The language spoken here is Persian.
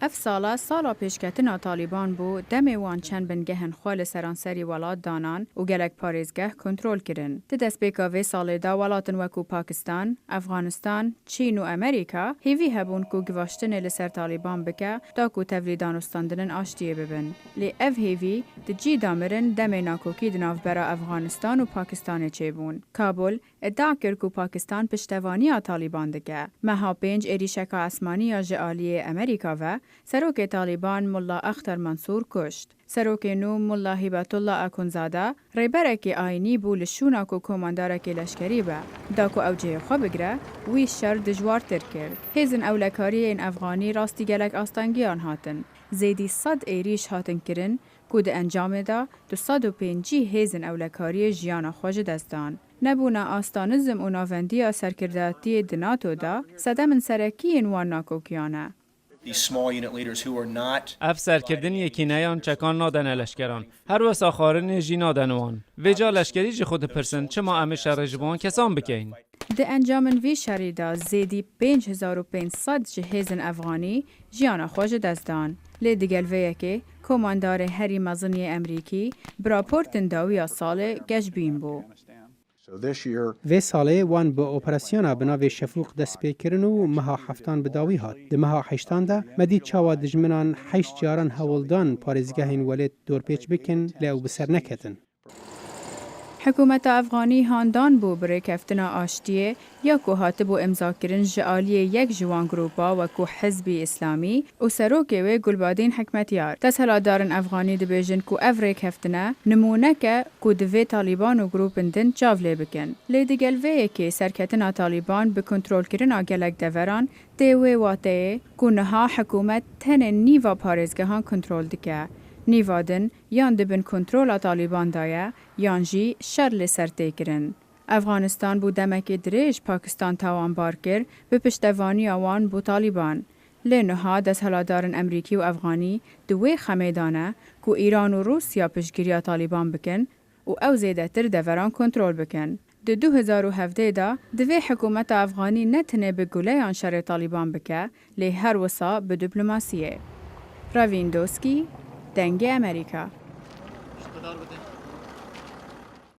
اف سالا پیشکتنا طالبان بو دمی وان چند بنگهن خوال سرانسری ولات دانان و گلک پاریزگه کنترول کرن. دست بیکاوی سال دا ولاتن وکو پاکستان، افغانستان، چین و امریکا هیوی هبون کو گواشتن لسر طالبان بکه دا کو تولیدان استاندنن آشتیه ببن. لی اف هیوی دجی دامرن دمی ناکوکی دناف برا افغانستان و پاکستان چه بون. کابل ادعا کرد کو پاکستان پشتوانی طالبان دکه. مها 5 ایریشک آسمانی جعالی امریکا و سروک طالبان ملا اختر منصور کشت. سروک نو ملا هبت الله اکنزاده ریبرک آینی بو لشونا کو کماندارک لشکری با. داکو اوجه خواه بگره وی شر دجوار تر کرد. هیزن اولکاری این افغانی راستی گلک آستانگیان هاتن. زیدی 100 ایریش هاتن کرن کود انجام دا 205 هیزن اولکاری جیان خواج دستان. نبونا آستانزم و ناوندی سرکرداتی دناتو دا صدمن سرکی این وان ناکوکیانه. افسر کردن یکی نیان چکان نادن لشکران هر وس آخارن جی نادن وان ویجا لشکری جی خود پرسن چما امه شرجبان کسان بکین ده انجامن وی شریدا زیدی 5500 جهیزن افغانی جیانا خواج دستان لی دیگل ویه که کماندار هری مزنی امریکی براپورتن داوی سال گش بین بو. و ساله وان با اپراسیونا بناوی شفوق دست پیکرن و مها هفتان بداوی هات. ده مها هشتان ده مدید چاوا دجمنان 8 جاران هولدان پارزگاهین ولید دور پیچ بکن لیو بسر نکتن. حکومت افغانی هاندان بو بره کفتنا آشتیه یا که هاتبو امضا کرن جعالی یک جوان گروپا و که حزبی اسلامی و سروکه و گلبادین حکمتیار. تسهلا دارن افغانی دبیجن که افره کفتنا نمونه که دوی طالبان و گروپن دن جاوله بکن. لیدگل ویه که سرکتنا طالبان به کنترول کرن آگلک دوران دیوه واته که نها حکومت تن نیوا پارزگهان کنترول دکه. نیوادن یان دبن کنترول طالبان دایا یان جی شر لسر تکرن. افغانستان بو دمک دریج پاکستان تاوان بار کر به پشتوانی آوان بو طالبان. لنها دست هلادارن امریکی و افغانی دوی خمیدانه که ایران و روسیا پشگیری طالبان بکن و او زیده تر دوران کنترول بکن. ده 2017 دا دوی حکومت افغانی نتنه به گله شر طالبان بکه لی هر وسا به دیپلماسیه. راویندوسکی دنگ امریکا